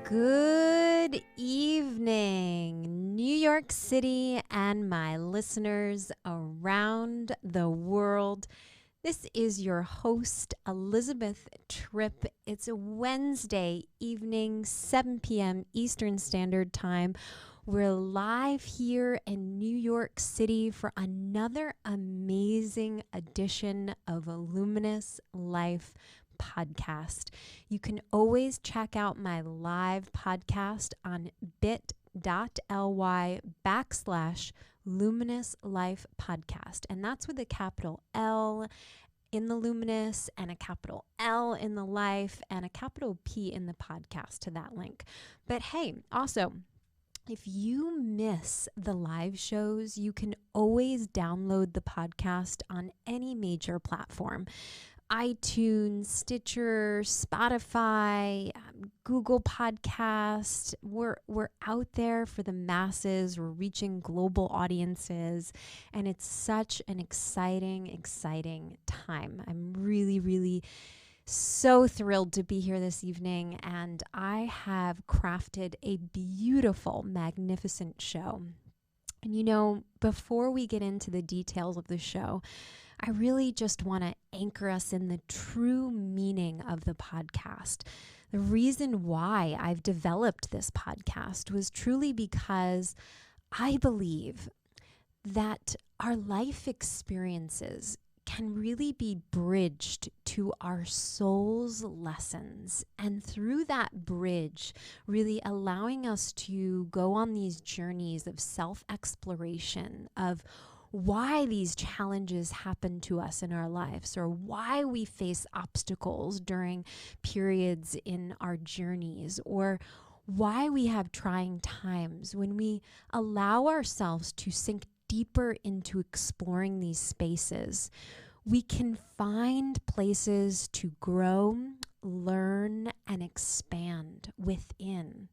Good evening, New York City and my listeners around the world. This is your host, Elizabeth Tripp. It's a Wednesday evening, 7 p.m. Eastern Standard Time. We're live here in New York City for another amazing edition of a Luminous Life podcast. You can always check out my live podcast on bit.ly/Luminous Life Podcast. And that's with a capital L in the Luminous and a capital L in the Life and a capital P in the podcast to that link. But hey, also, if you miss the live shows, you can always download the podcast on any major platform. iTunes, Stitcher, Spotify, Google Podcast. We're out there for the masses. We're reaching global audiences, and it's such an exciting time. I'm really so thrilled to be here this evening, and I have crafted a beautiful, magnificent show. And you know, before we get into the details of the show, I really just want to anchor us in the true meaning of the podcast. The reason why I've developed this podcast was truly because I believe that our life experiences can really be bridged to our soul's lessons. And through that bridge, really allowing us to go on these journeys of self-exploration, of why these challenges happen to us in our lives, or why we face obstacles during periods in our journeys, or why we have trying times. When we allow ourselves to sink deeper into exploring these spaces, we can find places to grow, learn, and expand within,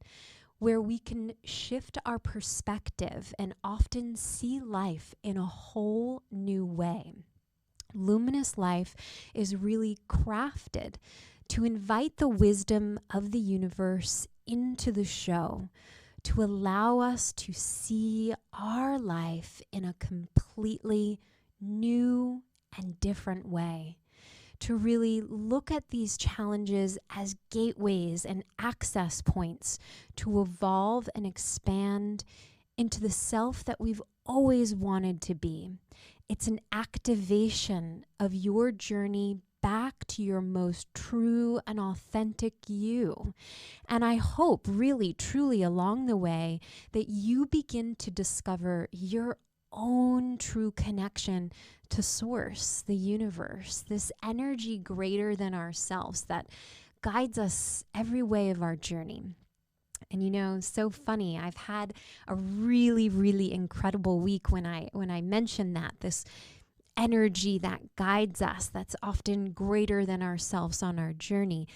where we can shift our perspective and often see life in a whole new way. Luminous Life is really crafted to invite the wisdom of the universe into the show, to allow us to see our life in a completely new and different way, to really look at these challenges as gateways and access points to evolve and expand into the self that we've always wanted to be. It's an activation of your journey back to your most true and authentic you. And I hope really, truly along the way that you begin to discover your own true connection to Source, the universe, this energy greater than ourselves that guides us every way of our journey. And you know, so funny, I've had a really incredible week when I mentioned that, this energy that guides us, that's often greater than ourselves on our journey.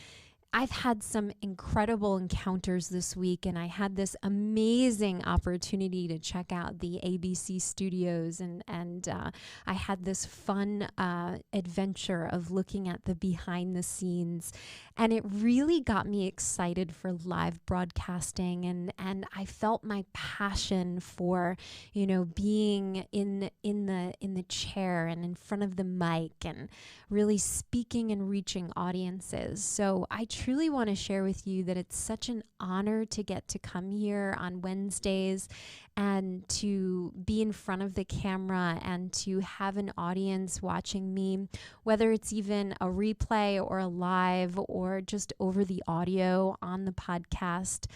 I've had some incredible encounters this week, and I had this amazing opportunity to check out the ABC studios, and I had this fun adventure of looking at the behind the scenes, and it really got me excited for live broadcasting, and I felt my passion for, you know, being in the chair and in front of the mic and really speaking and reaching audiences. So I truly want to share with you that it's such an honor to get to come here on Wednesdays and to be in front of the camera and to have an audience watching me, whether it's even a replay or a live or just over the audio on the podcast.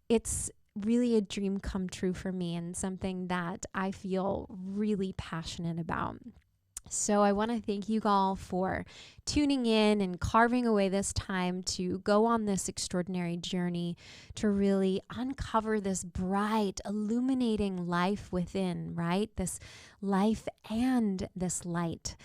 It's really a dream come true for me and something that I feel really passionate about. So I want to thank you all for tuning in and carving away this time to go on this extraordinary journey to really uncover this bright, illuminating life within, right? This life and this light.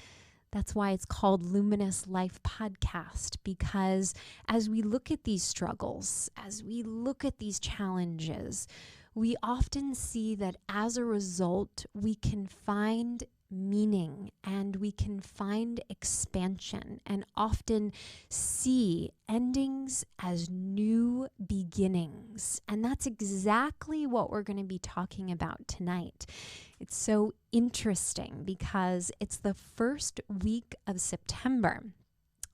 That's why it's called Luminous Life Podcast, because as we look at these struggles, as we look at these challenges, we often see that as a result, we can find meaning, and we can find expansion and often see endings as new beginnings. And that's exactly what we're going to be talking about tonight. It's so interesting because it's the first week of September.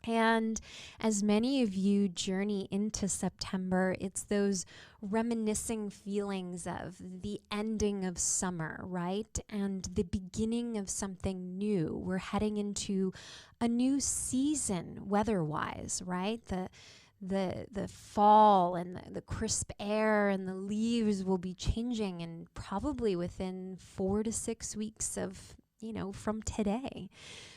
And as many of you journey into September, it's those reminiscing feelings of the ending of summer, right? And the beginning of something new. We're heading into a new season weather-wise, right? The fall and the crisp air and the leaves will be changing, and probably within 4 to 6 weeks of, from today.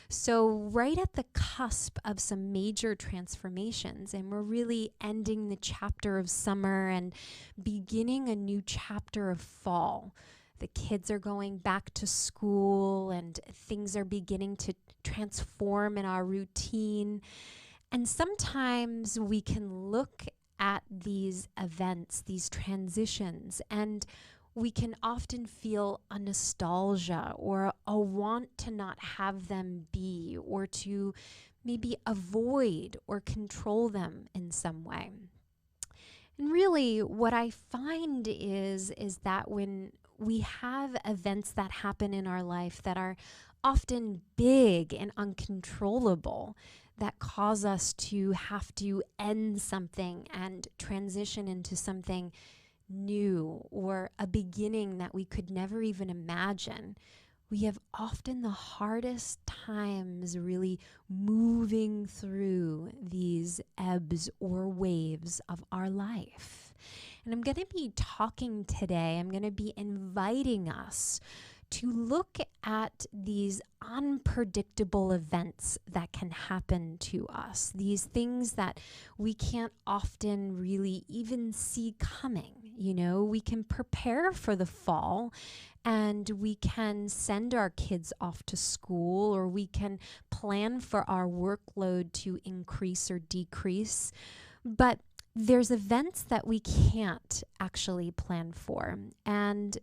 So right at the cusp of some major transformations, and we're really ending the chapter of summer and beginning a new chapter of fall. The kids are going back to school and things are beginning to transform in our routine. And sometimes we can look at these events, these transitions, and we can often feel a nostalgia or a want to not have them be, or to maybe avoid or control them in some way. And really what I find is that when we have events that happen in our life that are often big and uncontrollable, that cause us to have to end something and transition into something new or a beginning that we could never even imagine, we have often the hardest times really moving through these ebbs or waves of our life. And I'm going to be talking today, I'm going to be inviting us to look at these unpredictable events that can happen to us, these things that we can't often really even see coming. We can prepare for the fall and we can send our kids off to school, or we can plan for our workload to increase or decrease. But there's events that we can't actually plan for. And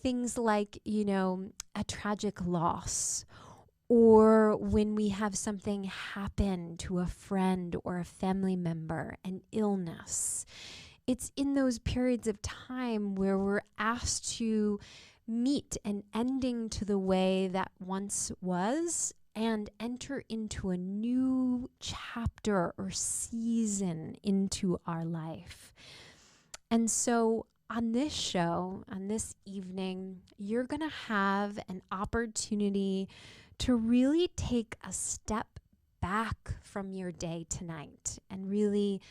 things like, a tragic loss, or when we have something happen to a friend or a family member, an illness. It's in those periods of time where we're asked to meet an ending to the way that once was and enter into a new chapter or season into our life. And so on this show, on this evening, you're going to have an opportunity to really take a step back from your day tonight and really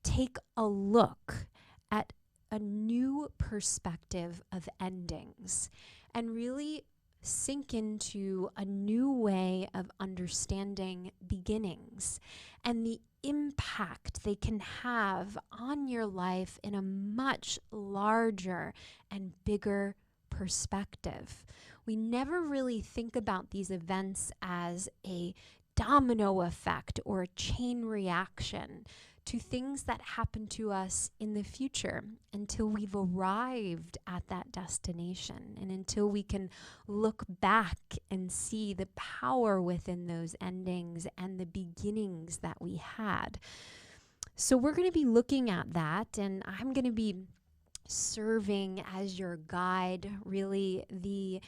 take a look at a new perspective of endings and really sink into a new way of understanding beginnings and the impact they can have on your life in a much larger and bigger perspective. We never really think about these events as a domino effect or a chain reaction to things that happen to us in the future until we've arrived at that destination, and until we can look back and see the power within those endings and the beginnings that we had. So we're going to be looking at that, and I'm going to be serving as your guide, really the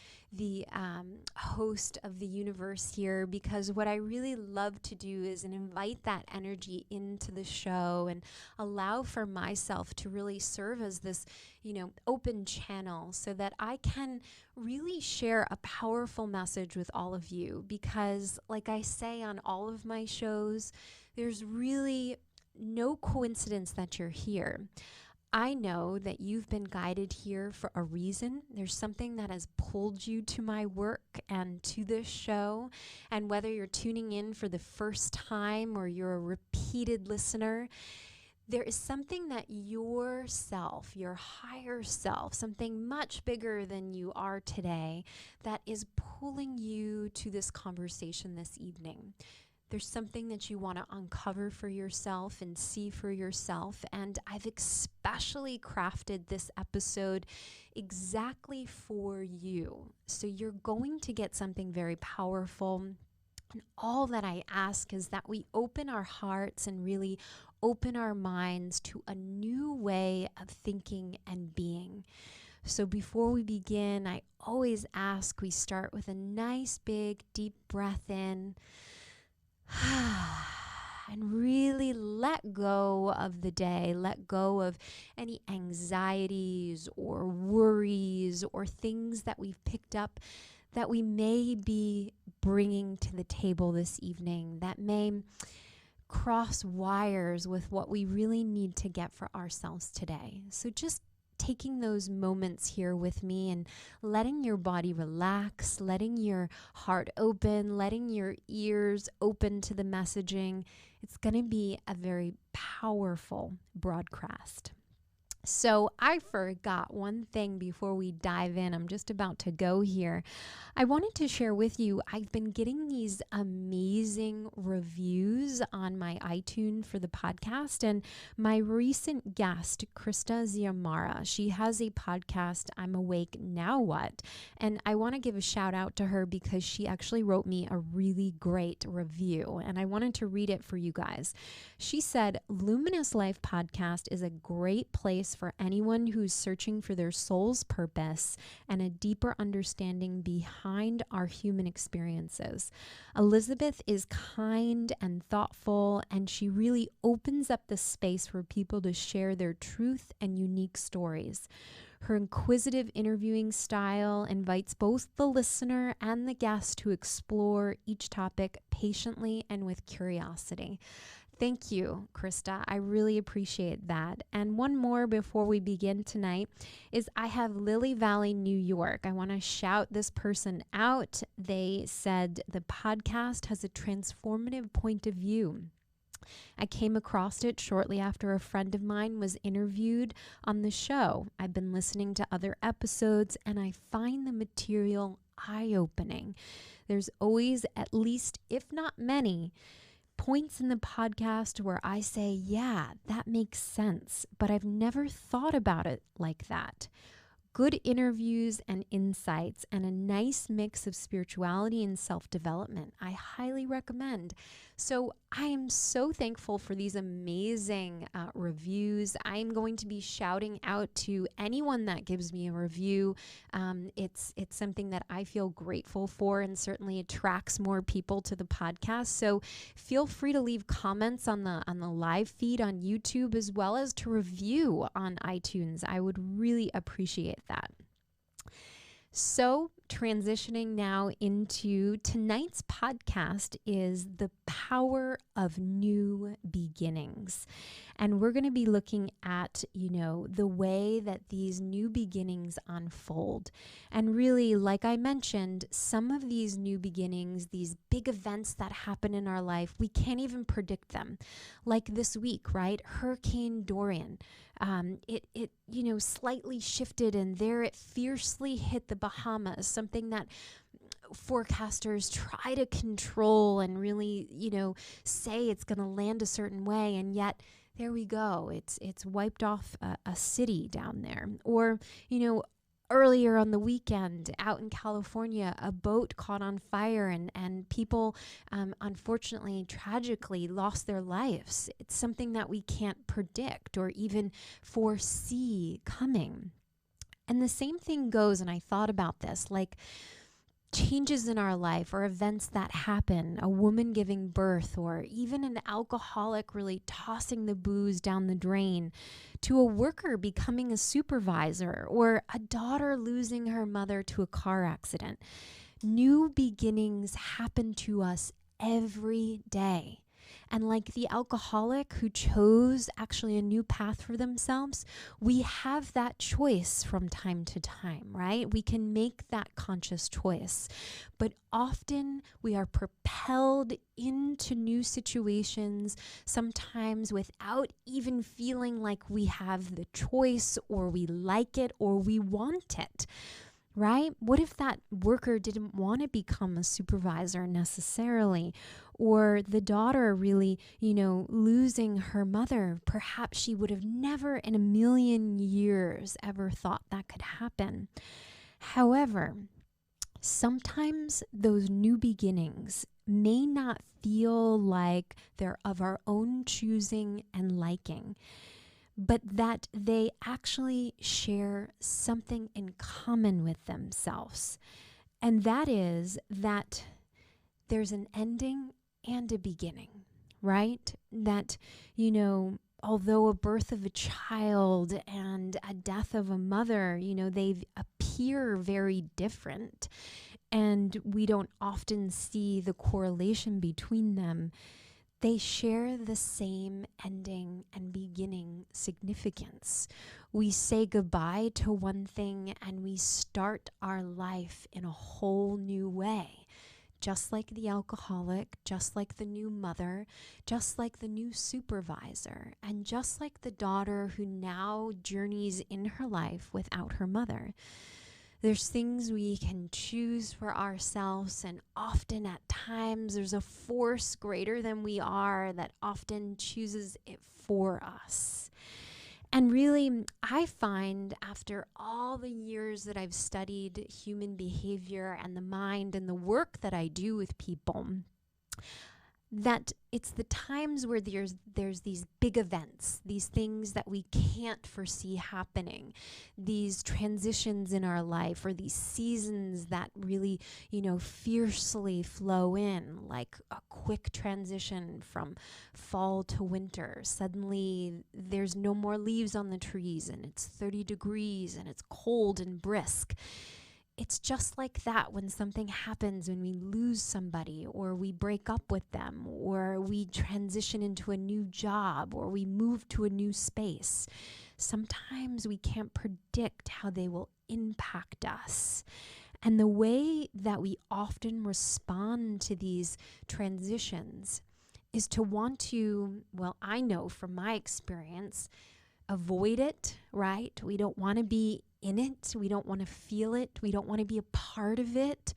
host of the universe here, because what I really love to do is invite that energy into the show and allow for myself to really serve as this, open channel so that I can really share a powerful message with all of you. Because like I say on all of my shows, there's really no coincidence that you're here. I know that you've been guided here for a reason. There's something that has pulled you to my work and to this show. And whether you're tuning in for the first time or you're a repeated listener, there is something that yourself, your higher self, something much bigger than you are today, that is pulling you to this conversation this evening. There's something that you want to uncover for yourself and see for yourself. And I've especially crafted this episode exactly for you. So you're going to get something very powerful. And all that I ask is that we open our hearts and really open our minds to a new way of thinking and being. So before we begin, I always ask we start with a nice big deep breath in and really let go of the day, let go of any anxieties or worries or things that we've picked up that we may be bringing to the table this evening that may cross wires with what we really need to get for ourselves today. So just taking those moments here with me and letting your body relax, letting your heart open, letting your ears open to the messaging. It's going to be a very powerful broadcast. So I forgot one thing before we dive in. I'm just about to go here. I wanted to share with you, I've been getting these amazing reviews on my iTunes for the podcast. And my recent guest, Krista Ziamara, she has a podcast, I'm Awake, Now What? And I want to give a shout out to her because she actually wrote me a really great review. And I wanted to read it for you guys. She said, Luminous Life Podcast is a great place for anyone who's searching for their soul's purpose and a deeper understanding behind our human experiences. Elizabeth is kind and thoughtful, and she really opens up the space for people to share their truth and unique stories. Her inquisitive interviewing style invites both the listener and the guest to explore each topic patiently and with curiosity. Thank you, Krista. I really appreciate that. And one more before we begin tonight is I have Lily Valley, New York. I want to shout this person out. They said the podcast has a transformative point of view. I came across it shortly after a friend of mine was interviewed on the show. I've been listening to other episodes and I find the material eye-opening. There's always at least, if not many, points in the podcast where I say, yeah, that makes sense, but I've never thought about it like that. Good interviews and insights and a nice mix of spirituality and self-development. I highly recommend. So I am so thankful for these amazing reviews. I'm going to be shouting out to anyone that gives me a review. It's something that I feel grateful for and certainly attracts more people to the podcast. So feel free to leave comments on the live feed on YouTube as well as to review on iTunes. I would really appreciate that. So transitioning now into tonight's podcast is the power of new beginnings. And we're going to be looking at, the way that these new beginnings unfold. And really, like I mentioned, some of these new beginnings, these big events that happen in our life, we can't even predict them. Like this week, right? Hurricane Dorian. It slightly shifted and there it fiercely hit the Bahamas, something that forecasters try to control and really, say it's going to land a certain way. And yet there we go. It's wiped off a city down there. Or, earlier on the weekend out in California, a boat caught on fire and people, unfortunately, tragically lost their lives. It's something that we can't predict or even foresee coming. And the same thing goes, and I thought about this, like changes in our life or events that happen, a woman giving birth, or even an alcoholic really tossing the booze down the drain, to a worker becoming a supervisor, or a daughter losing her mother to a car accident. New beginnings happen to us every day. And like the alcoholic who chose actually a new path for themselves, we have that choice from time to time, right? We can make that conscious choice. But often we are propelled into new situations, sometimes without even feeling like we have the choice or we like it or we want it. Right? What if that worker didn't want to become a supervisor necessarily? or the daughter really, losing her mother. Perhaps she would have never in a million years ever thought that could happen. However, sometimes those new beginnings may not feel like they're of our own choosing and liking, but that they actually share something in common with themselves. And that is that there's an ending and a beginning, right? That, although a birth of a child and a death of a mother, they appear very different, and we don't often see the correlation between them. They share the same ending and beginning significance. We say goodbye to one thing and we start our life in a whole new way. Just like the alcoholic, just like the new mother, just like the new supervisor, and just like the daughter who now journeys in her life without her mother. There's things we can choose for ourselves, and often at times there's a force greater than we are that often chooses it for us. And really, I find after all the years that I've studied human behavior and the mind and the work that I do with people, that it's the times where there's these big events, these things that we can't foresee happening, these transitions in our life, or these seasons that really, fiercely flow in, like a quick transition from fall to winter. Suddenly there's no more leaves on the trees and it's 30 degrees and it's cold and brisk. It's just like that when something happens, when we lose somebody, or we break up with them, or we transition into a new job, or we move to a new space. Sometimes we can't predict how they will impact us. And the way that we often respond to these transitions is to want to, I know from my experience, avoid it, right? We don't want to be in it. We don't want to feel it. We don't want to be a part of it.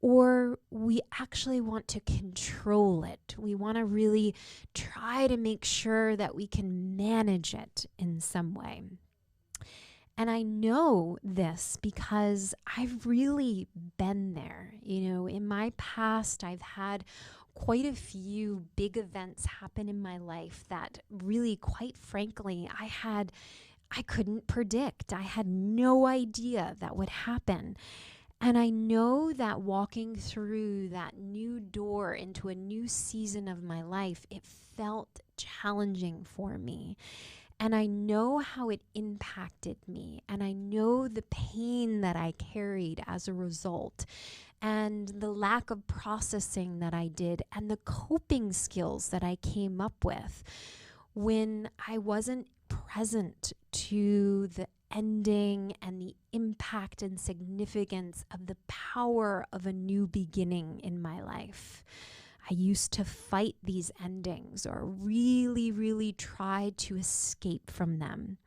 Or we actually want to control it. We want to really try to make sure that we can manage it in some way. And I know this because I've really been there. In my past, I've had quite a few big events happen in my life that really, quite frankly, I couldn't predict. I had no idea that would happen. And I know that walking through that new door into a new season of my life, it felt challenging for me. And I know how it impacted me. And I know the pain that I carried as a result, and the lack of processing that I did, and the coping skills that I came up with when I wasn't present to the ending and the impact and significance of the power of a new beginning in my life. I used to fight these endings, or really, really try to escape from them.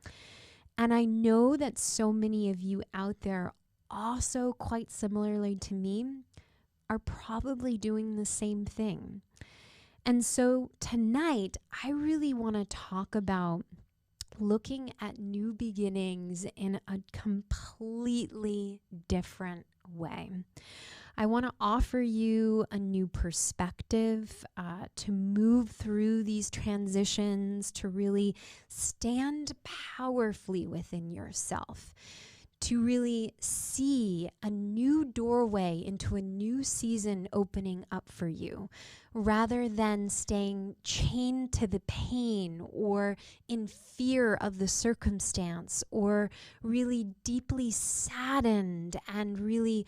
And I know that so many of you out there, also quite similarly to me, are probably doing the same thing. And so tonight, I really want to talk about looking at new beginnings in a completely different way. I want to offer you a new perspective to move through these transitions, to really stand powerfully within yourself, to really see a new doorway into a new season opening up for you, rather than staying chained to the pain or in fear of the circumstance, or really deeply saddened and really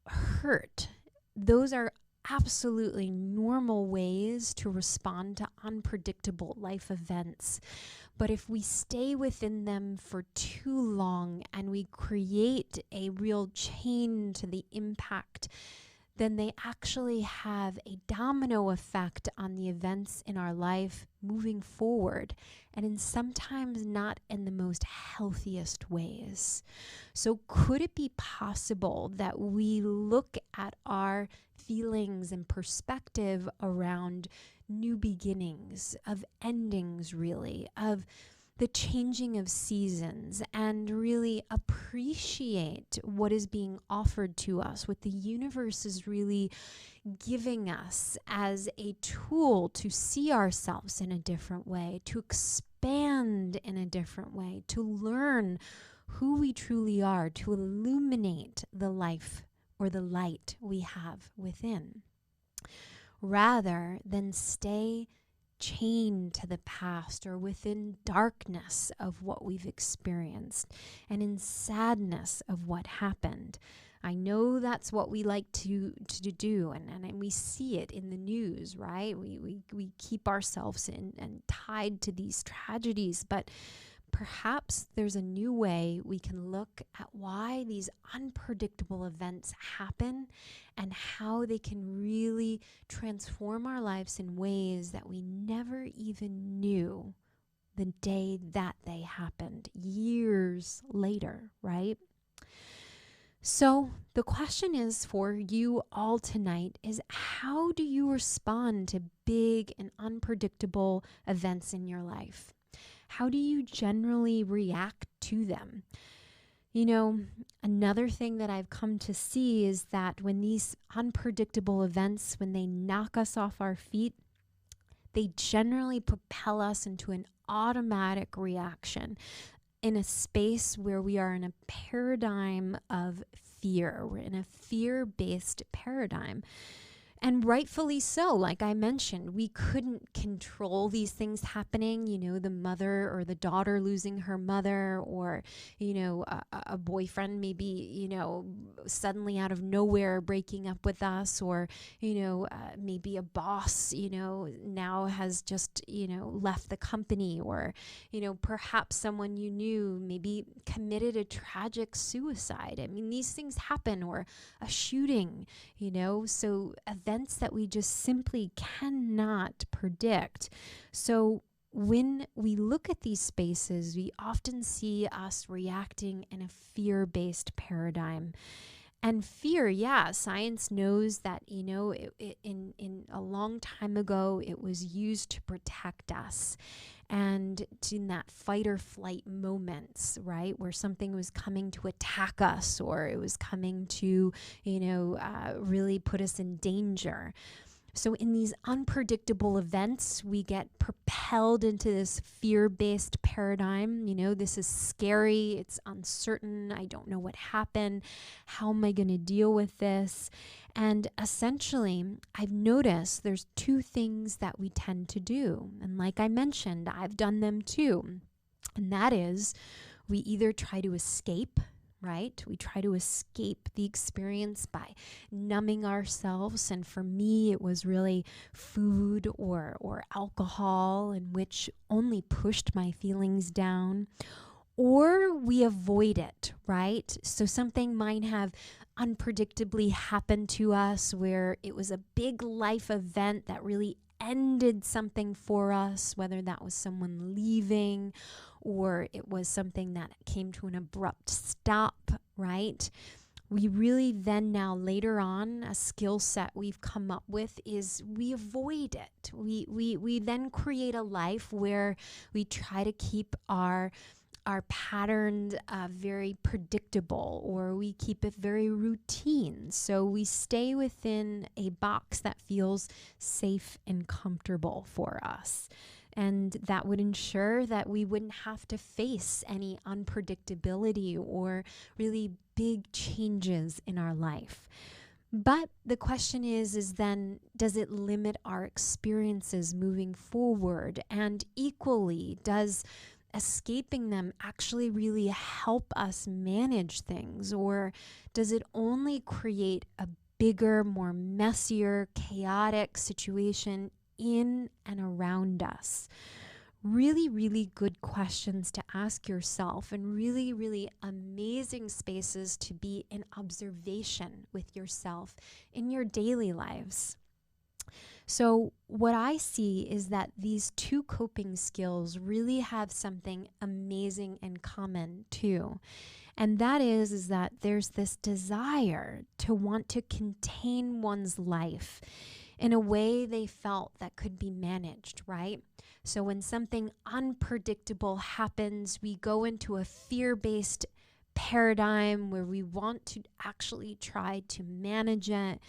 hurt. Those are absolutely normal ways to respond to unpredictable life events. But if we stay within them for too long and we create a real chain to the impact, then they actually have a domino effect on the events in our life moving forward, and in sometimes not in the most healthiest ways. So could it be possible that we look at our feelings and perspective around new beginnings, of endings really, of the changing of seasons, and really appreciate what is being offered to us, what the universe is really giving us as a tool to see ourselves in a different way, to expand in a different way, to learn who we truly are, to illuminate the life or the light we have within, rather than stay chained to the past or within darkness of what we've experienced and in sadness of what happened. I know that's what we like to do, and we see it in the news, right? We keep ourselves in and tied to these tragedies, but perhaps there's a new way we can look at why these unpredictable events happen and how they can really transform our lives in ways that we never even knew the day that they happened, years later, right? So the question is for you all tonight is, how do you respond to big and unpredictable events in your life? How do you generally react to them? You know, another thing that I've come to see is that when these unpredictable events, when they knock us off our feet, they generally propel us into an automatic reaction in a space where we are in a paradigm of fear. We're in a fear-based paradigm. And rightfully so. Like I mentioned, we couldn't control these things happening, you know, the mother or the daughter losing her mother, or, you know, a boyfriend maybe, you know, suddenly out of nowhere breaking up with us, or, you know, maybe a boss, you know, now has just, you know, left the company, or, you know, perhaps someone you knew maybe committed a tragic suicide. I mean, these things happen, or a shooting, you know, so events that we just simply cannot predict. So when we look at these spaces, we often see us reacting in a fear-based paradigm. And fear, yeah, science knows that, you know, in a long time ago, it was used to protect us. And in that fight or flight moments, right, where something was coming to attack us, or it was coming to, you know, really put us in danger. So in these unpredictable events, we get propelled into this fear-based paradigm. You know, this is scary, it's uncertain, I don't know what happened, how am I going to deal with this? And essentially, I've noticed there's two things that we tend to do. And like I mentioned, I've done them too. And that is, we either try to escape, right? We try to escape the experience by numbing ourselves. And for me, it was really food or alcohol, in which only pushed my feelings down. Or we avoid it, right? So something might have unpredictably happened to us, where it was a big life event that really ended something for us, whether that was someone leaving, or it was something that came to an abrupt stop, right? We really then now later on, a skill set we've come up with is we avoid it. We then create a life where we try to keep our pattern very predictable, or we keep it very routine. So we stay within a box that feels safe and comfortable for us. And that would ensure that we wouldn't have to face any unpredictability or really big changes in our life. But the question is then, does it limit our experiences moving forward? And equally, does escaping them actually really help us manage things? Or does it only create a bigger, more messier, chaotic situation in and around us? really, really good questions to ask yourself, and really, really amazing spaces to be in observation with yourself in your daily lives. So what I see is that these two coping skills really have something amazing in common too. And that is that there's this desire to want to contain one's life in a way they felt that could be managed, right? So when something unpredictable happens, we go into a fear-based paradigm where we want to actually try to manage it,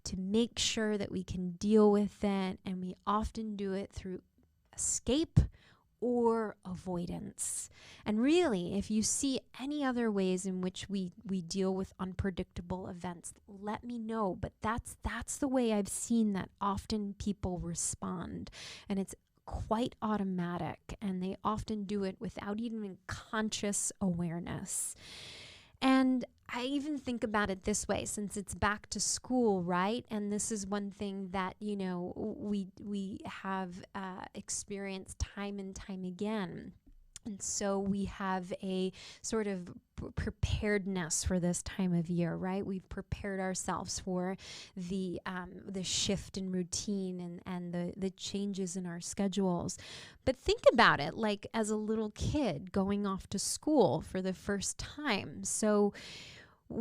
to make sure that we can deal with it, and we often do it through escape or avoidance. And really, if you see any other ways in which we deal with unpredictable events, let me know. But that's the way I've seen that often people respond. And it's quite automatic, and they often do it without even conscious awareness. And I even think about it this way, since it's back to school, right? And this is one thing that, we have experienced time and time again. And so we have a sort of preparedness for this time of year, right? We've prepared ourselves for the shift in routine and the changes in our schedules. But think about it like as a little kid going off to school for the first time. So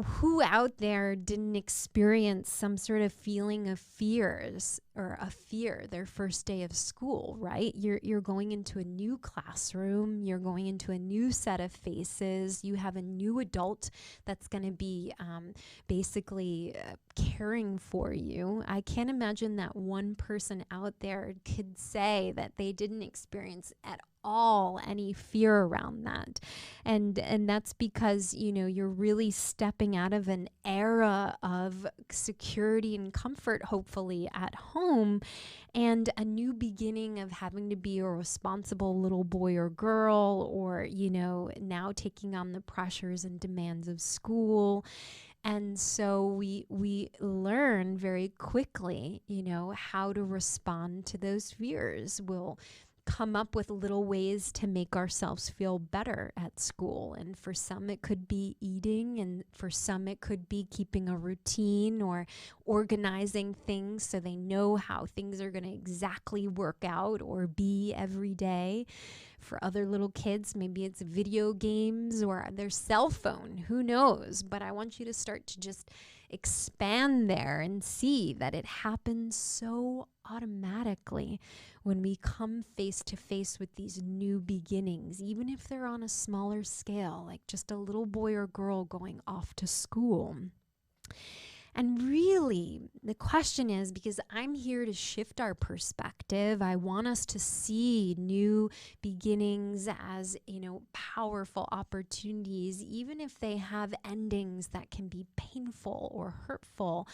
who out there didn't experience some sort of feeling of fears or a fear their first day of school, right? You're going into a new classroom, you're going into a new set of faces, you have a new adult that's going to be basically caring for you. I can't imagine that one person out there could say that they didn't experience at all any fear around that. And that's because, you're really stepping out of an era of security and comfort, hopefully at home, and a new beginning of having to be a responsible little boy or girl, or, now taking on the pressures and demands of school. And so we learn very quickly, how to respond to those fears. We'll come up with little ways to make ourselves feel better at school. And for some, it could be eating, and for some, it could be keeping a routine or organizing things so they know how things are going to exactly work out or be every day. For other little kids, maybe it's video games or their cell phone, who knows? But I want you to start to just expand there and see that it happens so automatically when we come face to face with these new beginnings, even if they're on a smaller scale, like just a little boy or girl going off to school. And really, the question is, because I'm here to shift our perspective, I want us to see new beginnings as, powerful opportunities, even if they have endings that can be painful or hurtful,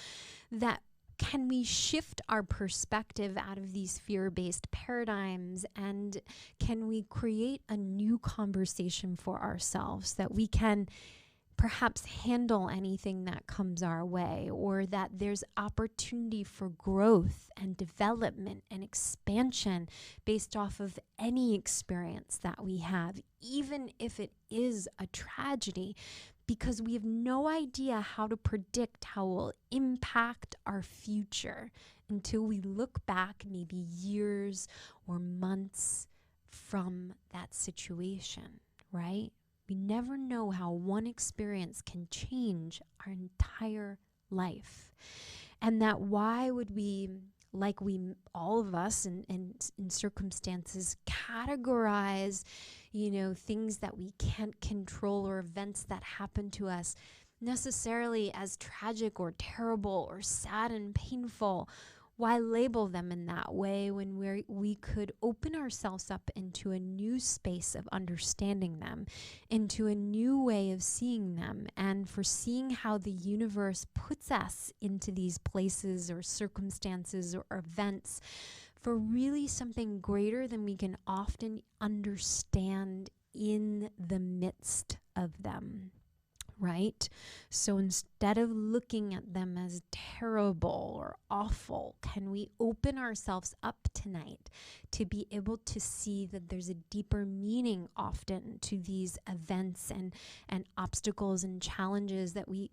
that can we shift our perspective out of these fear-based paradigms, and can we create a new conversation for ourselves that we can perhaps handle anything that comes our way, or that there's opportunity for growth and development and expansion based off of any experience that we have, even if it is a tragedy, because we have no idea how to predict how it will impact our future until we look back maybe years or months from that situation, right? We never know how one experience can change our entire life. And that why would we, like all of us in circumstances, categorize, things that we can't control or events that happen to us necessarily as tragic or terrible or sad and painful? Why label them in that way when we could open ourselves up into a new space of understanding them, into a new way of seeing them, and for seeing how the universe puts us into these places or circumstances or events for really something greater than we can often understand in the midst of them. right? So instead of looking at them as terrible or awful, can we open ourselves up tonight to be able to see that there's a deeper meaning often to these events and obstacles and challenges that we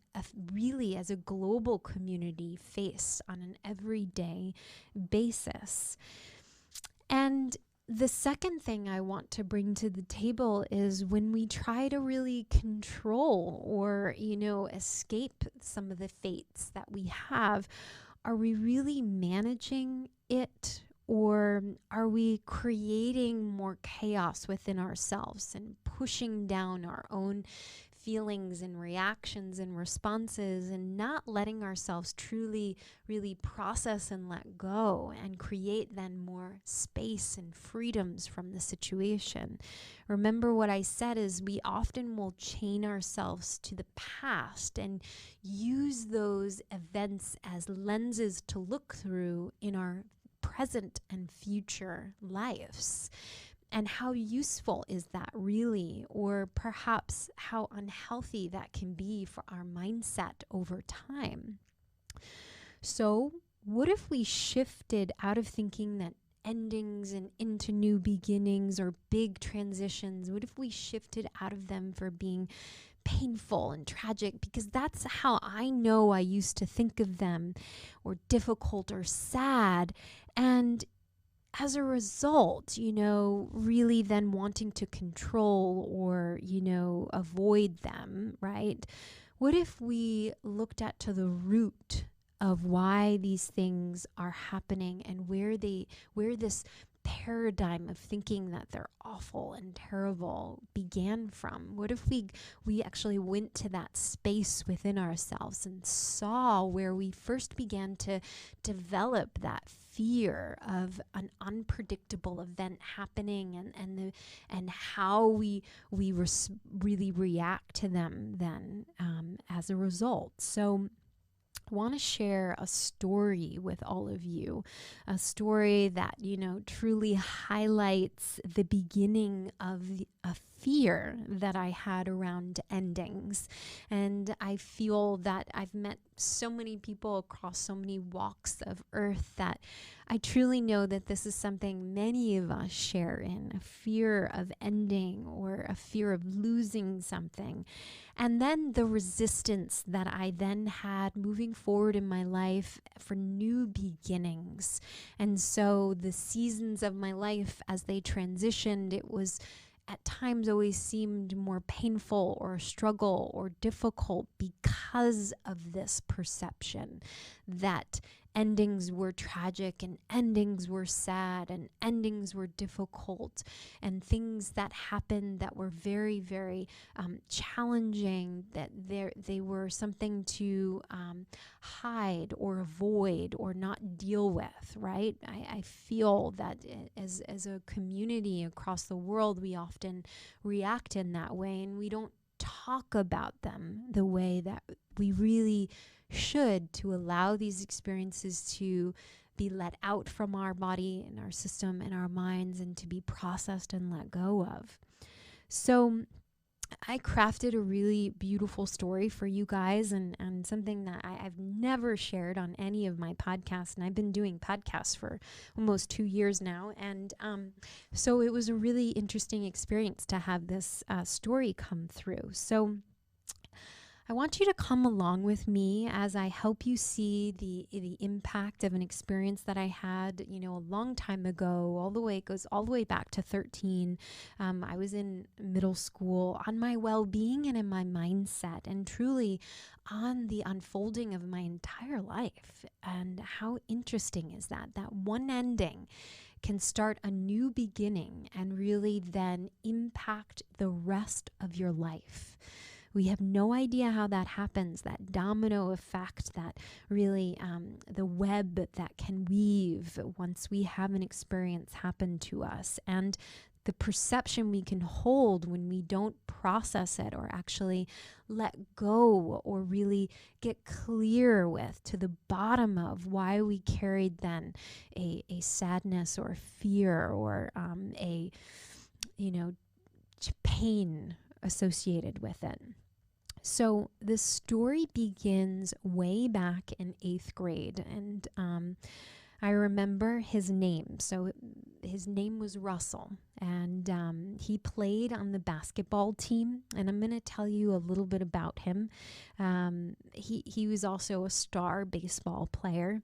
really as a global community face on an everyday basis? And the second thing I want to bring to the table is when we try to really control or, escape some of the fates that we have, are we really managing it, or are we creating more chaos within ourselves and pushing down our own feelings and reactions and responses and not letting ourselves truly, really process and let go and create then more space and freedoms from the situation? Remember what I said is we often will chain ourselves to the past and use those events as lenses to look through in our present and future lives. And how useful is that really? Or perhaps how unhealthy that can be for our mindset over time. So what if we shifted out of thinking that endings and into new beginnings or big transitions, what if we shifted out of them for being painful and tragic? Because that's how I know I used to think of them, or difficult or sad. And as a result, really then wanting to control or, avoid them, right? What if we looked at to the root of why these things are happening and where this paradigm of thinking that they're awful and terrible began from? What if we actually went to that space within ourselves and saw where we first began to develop that fear of an unpredictable event happening and how we really react to them then as a result? So I want to share a story with all of you, a story that, truly highlights the beginning of a fear that I had around endings. And I feel that I've met so many people across so many walks of earth that I truly know that this is something many of us share in, a fear of ending or a fear of losing something. And then the resistance that I then had moving forward in my life for new beginnings. And so the seasons of my life as they transitioned, it was at times always seemed more painful or struggle or difficult because of this perception that endings were tragic and endings were sad and endings were difficult, and things that happened that were very, very challenging, that they were something to hide or avoid or not deal with, right? I feel that as a community across the world, we often react in that way, and we don't talk about them the way that we really should, to allow these experiences to be let out from our body and our system and our minds and to be processed and let go of. So I crafted a really beautiful story for you guys, and something that I've never shared on any of my podcasts. And I've been doing podcasts for almost 2 years now. And so it was a really interesting experience to have this story come through. So I want you to come along with me as I help you see the impact of an experience that I had, a long time ago. It goes all the way back to 13. I was in middle school, on my well-being and in my mindset, and truly on the unfolding of my entire life. And how interesting is that one ending can start a new beginning and really then impact the rest of your life. We have no idea how that happens, that domino effect, that really the web that can weave once we have an experience happen to us, and the perception we can hold when we don't process it or actually let go or really get clear with to the bottom of why we carried then a sadness or fear or pain associated with it. So the story begins way back in 8th grade, and I remember his name. So his name was Russell, and he played on the basketball team. And I'm going to tell you a little bit about him. He was also a star baseball player.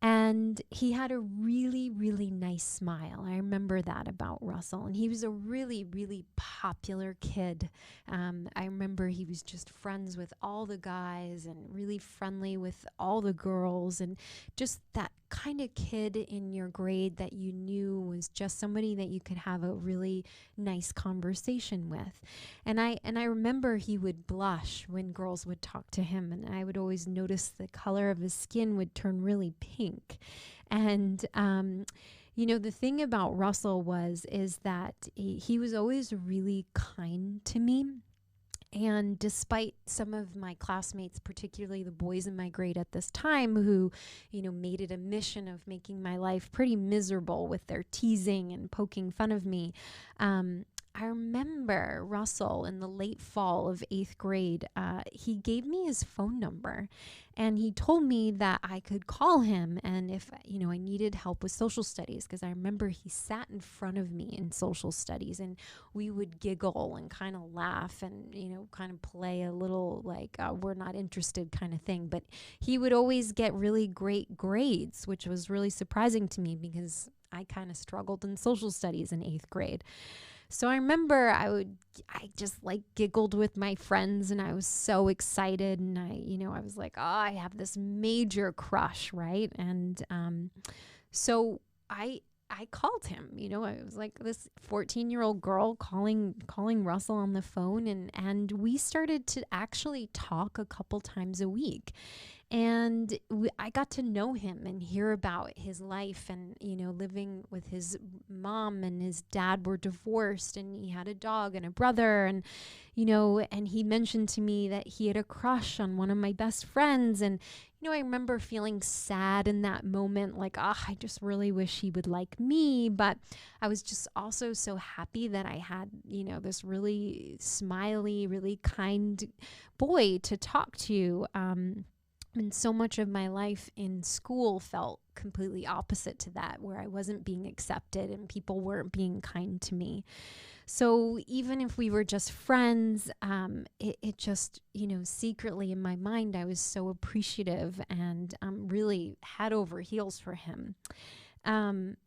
And he had a really, really nice smile. I remember that about Russell. And he was a really, really popular kid. I remember he was just friends with all the guys and really friendly with all the girls. And just that kind of kid in your grade that you knew was just somebody that you could have a really nice conversation with. And I remember he would blush when girls would talk to him, and I would always notice the color of his skin would turn really pink. And the thing about Russell is that he was always really kind to me. And despite some of my classmates, particularly the boys in my grade at this time, who, made it a mission of making my life pretty miserable with their teasing and poking fun of me, I remember Russell in the late fall of 8th grade, he gave me his phone number, and he told me that I could call him and if, I needed help with social studies, because I remember he sat in front of me in social studies, and we would giggle and kind of laugh and, kind of play a little like we're not interested kind of thing. But he would always get really great grades, which was really surprising to me because I kind of struggled in social studies in 8th grade. So I remember I just like giggled with my friends, and I was so excited, and I was like, oh, I have this major crush, right? And so I called him. I was like this 14-year-old girl calling Russell on the phone, and we started to actually talk a couple times a week. And I got to know him and hear about his life, and, living with his mom, and his dad were divorced, and he had a dog and a brother. And, and he mentioned to me that he had a crush on one of my best friends. And, I remember feeling sad in that moment, like, I just really wish he would like me. But I was just also so happy that I had, this really smiley, really kind boy to talk to. And so much of my life in school felt completely opposite to that, where I wasn't being accepted and people weren't being kind to me. So even if we were just friends, it just, secretly in my mind, I was so appreciative and really head over heels for him.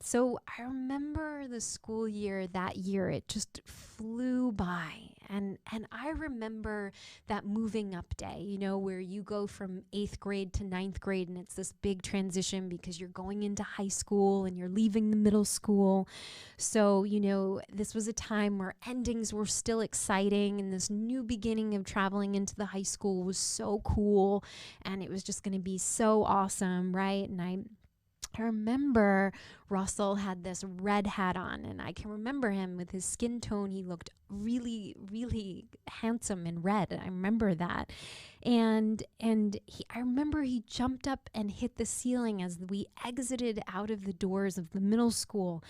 So I remember the school year that year, it just flew by. And I remember that moving up day, where you go from 8th grade to 9th grade, and it's this big transition because you're going into high school and you're leaving the middle school. So, this was a time where endings were still exciting, and this new beginning of traveling into the high school was so cool, and it was just going to be so awesome, right? And I remember Russell had this red hat on, and I can remember him with his skin tone. He looked really, really handsome in red. I remember that. And I remember he jumped up and hit the ceiling as we exited out of the doors of the middle school.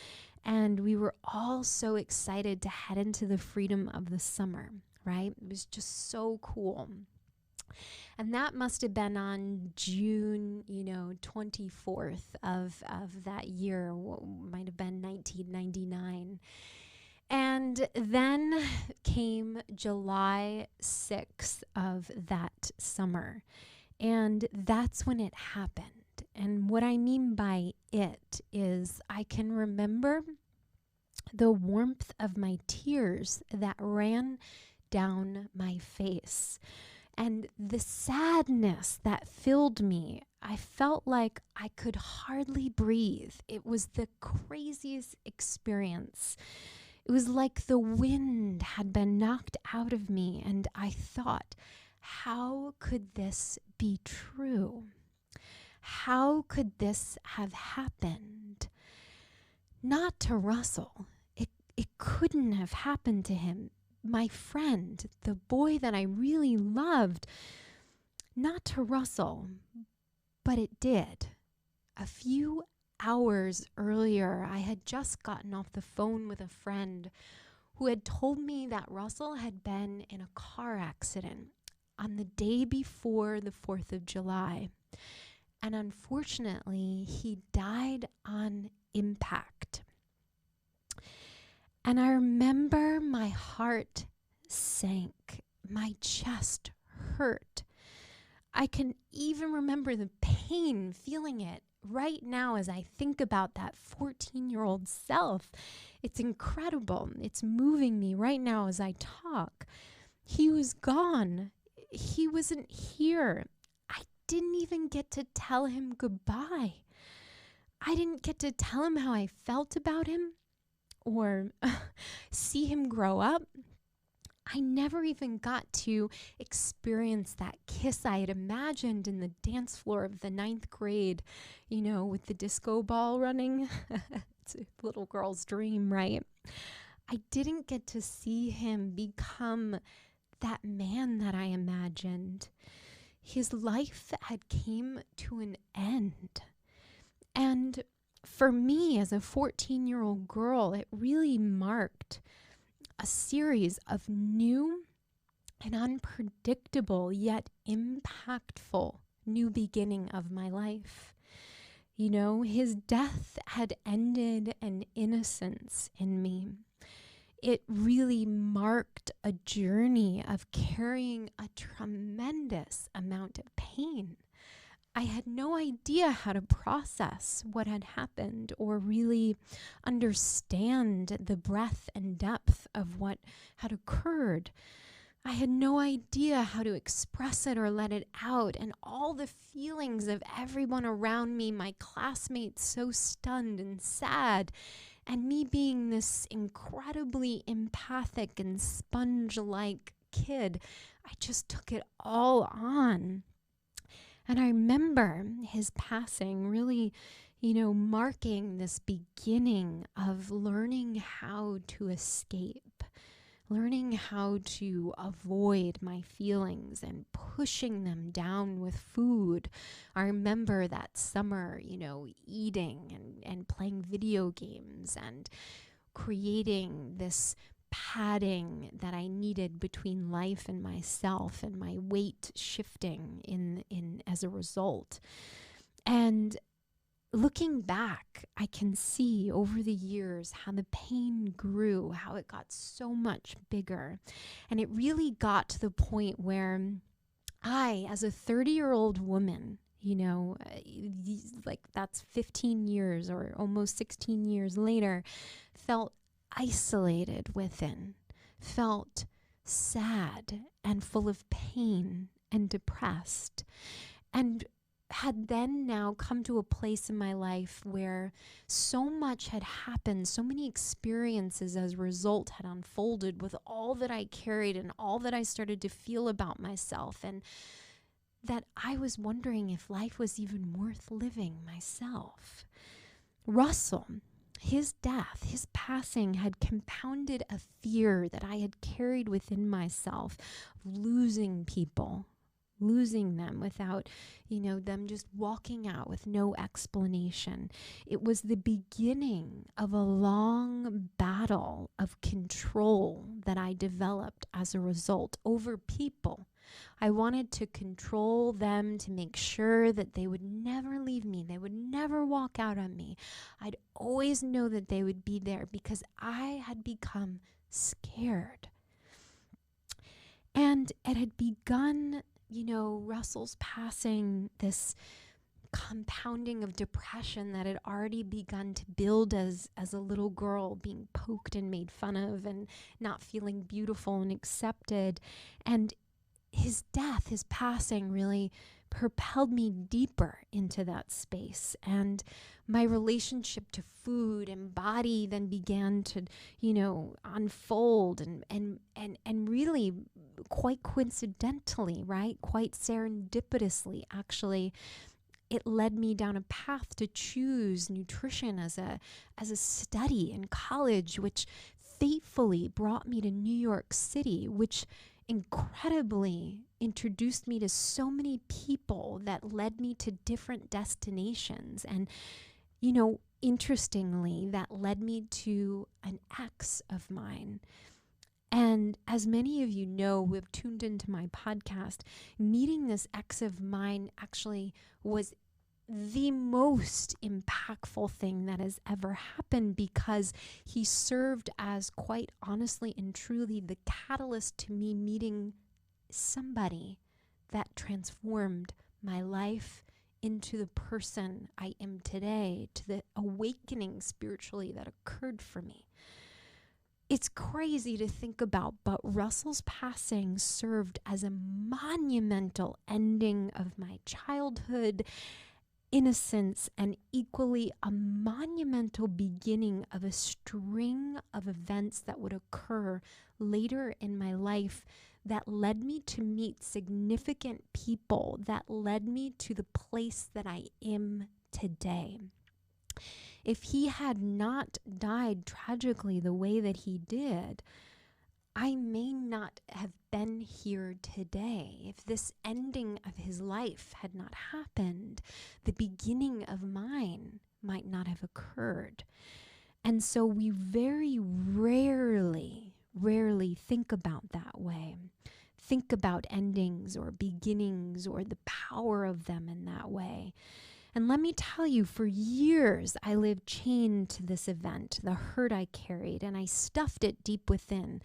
And we were all so excited to head into the freedom of the summer, right? It was just so cool. And that must have been on June, 24th of that year, might have been 1999. And then came July 6th of that summer. And that's when it happened. And what I mean by it is I can remember the warmth of my tears that ran down my face. And the sadness that filled me, I felt like I could hardly breathe. It was the craziest experience. It was like the wind had been knocked out of me, and I thought, how could this be true? How could this have happened? Not to Russell. It couldn't have happened to him. My friend, the boy that I really loved, not to Russell, but it did. A few hours earlier, I had just gotten off the phone with a friend who had told me that Russell had been in a car accident. on the day before the 4th of July. And unfortunately, he died on impact. And I remember my heart sank, my chest hurt. I can even remember the pain, feeling it right now as I think about that 14-year-old self. It's incredible. It's moving me right now as I talk. He was gone. He wasn't here. I didn't even get to tell him goodbye. I didn't get to tell him how I felt about him or see him grow up. I never even got to experience that kiss I had imagined in the dance floor of the 9th grade, with the disco ball running. It's a little girl's dream, right? I didn't get to see him become that man that I imagined. His life had came to an end. And for me as a 14-year-old girl, it really marked a series of new and unpredictable yet impactful new beginning of my life. His death had ended an innocence in me. It really marked a journey of carrying a tremendous amount of pain. I had no idea how to process what had happened or really understand the breadth and depth of what had occurred. I had no idea how to express it or let it out, and all the feelings of everyone around me, my classmates so stunned and sad, and me being this incredibly empathic and sponge-like kid, I just took it all on. And I remember his passing really, marking this beginning of learning how to escape, learning how to avoid my feelings and pushing them down with food. I remember that summer, eating and playing video games and creating this padding that I needed between life and myself, and my weight shifting in as a result. And looking back, I can see over the years how the pain grew, how it got so much bigger. And it really got to the point where I, as a 30-year-old woman, that's 15 years or almost 16 years later, felt isolated within, felt sad and full of pain and depressed, and had then now come to a place in my life where so much had happened, so many experiences as a result had unfolded with all that I carried and all that I started to feel about myself, and that I was wondering if life was even worth living myself. Russell, his death, his passing had compounded a fear that I had carried within myself of losing people, losing them without, them just walking out with no explanation. It was the beginning of a long battle of control that I developed as a result over people. I wanted to control them, to make sure that they would never leave me. They would never walk out on me. I'd always know that they would be there because I had become scared. And it had begun, Russell's passing, this compounding of depression that had already begun to build as a little girl, being poked and made fun of and not feeling beautiful and accepted. And his death, his passing, really propelled me deeper into that space. And my relationship to food and body then began to, unfold and really quite coincidentally, right? Quite serendipitously, actually, it led me down a path to choose nutrition as a study in college, which fatefully brought me to New York City, which incredibly introduced me to so many people that led me to different destinations. And, interestingly, that led me to an ex of mine. And as many of you know who have tuned into my podcast, meeting this ex of mine actually was the most impactful thing that has ever happened, because he served as, quite honestly and truly, the catalyst to me meeting somebody that transformed my life into the person I am today, to the awakening spiritually that occurred for me. It's crazy to think about, but Russell's passing served as a monumental ending of my childhood innocence, and equally a monumental beginning of a string of events that would occur later in my life that led me to meet significant people, that led me to the place that I am today. If he had not died tragically the way that he did, I may not have been here today. If this ending of his life had not happened, the beginning of mine might not have occurred. And so we very rarely think about that way. Think about endings or beginnings or the power of them in that way. And let me tell you, for years, I lived chained to this event, the hurt I carried, and I stuffed it deep within,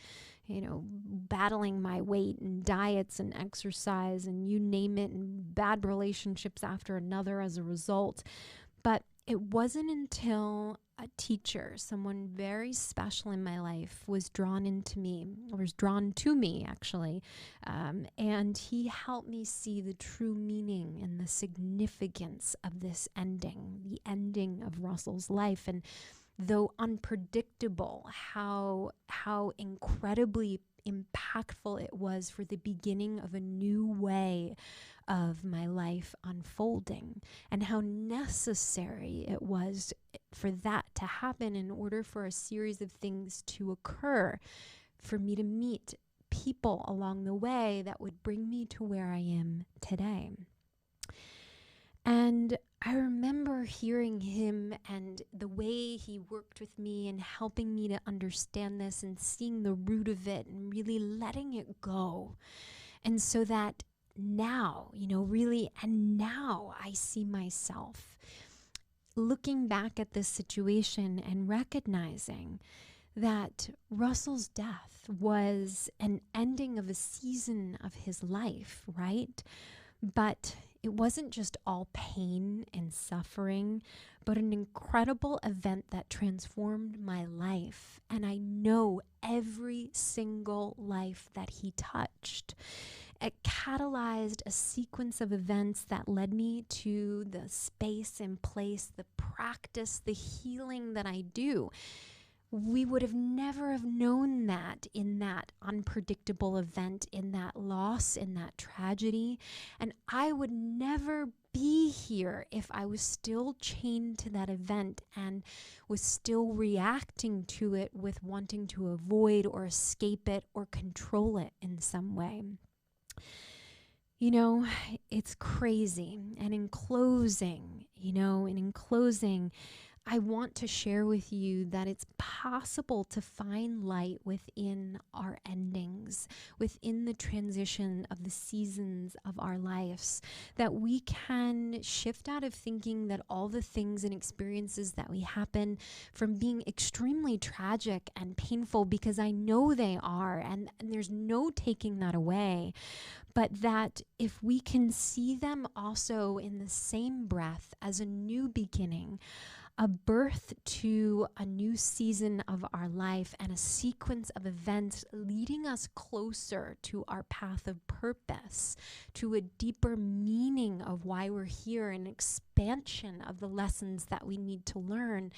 battling my weight and diets and exercise and you name it, and bad relationships after another as a result. But it wasn't until a teacher, someone very special in my life, was drawn to me actually, and he helped me see the true meaning and the significance of this ending, the ending of Russell's life. And though unpredictable, how incredibly impactful it was for the beginning of a new way of my life unfolding, and how necessary it was for that to happen in order for a series of things to occur, for me to meet people along the way that would bring me to where I am today. And I remember hearing him and the way he worked with me and helping me to understand this and seeing the root of it and really letting it go. And so that now, now I see myself looking back at this situation and recognizing that Russell's death was an ending of a season of his life, right? But it wasn't just all pain and suffering, but an incredible event that transformed my life. And I know every single life that he touched. It catalyzed a sequence of events that led me to the space and place, the practice, the healing that I do. We would have never have known that in that unpredictable event, in that loss, in that tragedy. And I would never be here if I was still chained to that event and was still reacting to it with wanting to avoid or escape it or control it in some way. It's crazy. And in closing, I want to share with you that it's possible to find light within our endings, within the transition of the seasons of our lives, that we can shift out of thinking that all the things and experiences that we happen from being extremely tragic and painful, because I know they are, and there's no taking that away. But that if we can see them also in the same breath as a new beginning, a birth to a new season of our life and a sequence of events leading us closer to our path of purpose, to a deeper meaning of why we're here, an expansion of the lessons that we need to learn,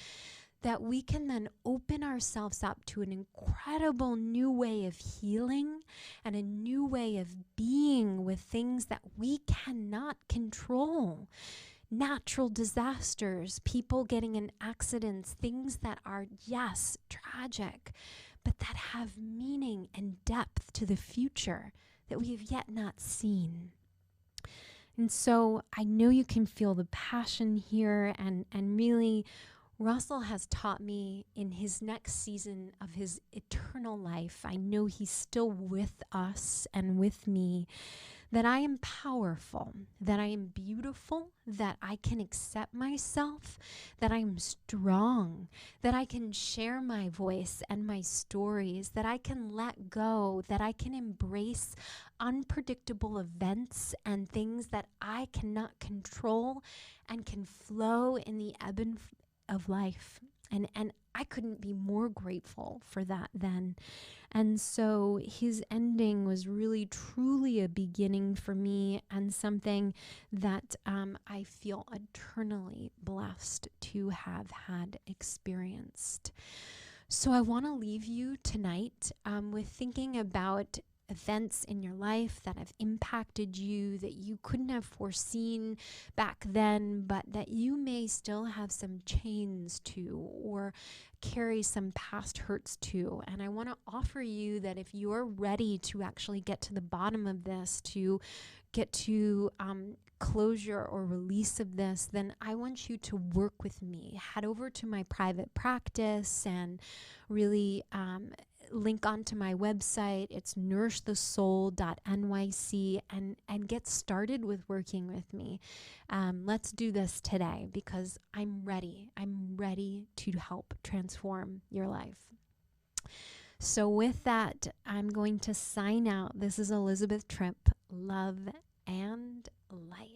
that we can then open ourselves up to an incredible new way of healing and a new way of being with things that we cannot control. Natural disasters, people getting in accidents, things that are, yes, tragic, but that have meaning and depth to the future that we have yet not seen. And so I know you can feel the passion here and really Russell has taught me in his next season of his eternal life, I know he's still with us and with me, that I am powerful, that I am beautiful, that I can accept myself, that I am strong, that I can share my voice and my stories, that I can let go, that I can embrace unpredictable events and things that I cannot control and can flow in the ebb and of life. And I couldn't be more grateful for that then. And so his ending was really truly a beginning for me, and something that I feel eternally blessed to have had experienced. So I want to leave you tonight with thinking about events in your life that have impacted you, that you couldn't have foreseen back then, but that you may still have some chains to or carry some past hurts to. And I want to offer you that if you're ready to actually get to the bottom of this, to get to closure or release of this, then I want you to work with me. Head over to my private practice and really link onto my website. It's nourishthesoul.nyc and get started with working with me. Let's do this today because I'm ready. I'm ready to help transform your life. So with that, I'm going to sign out. This is Elizabeth Tripp. Love and light.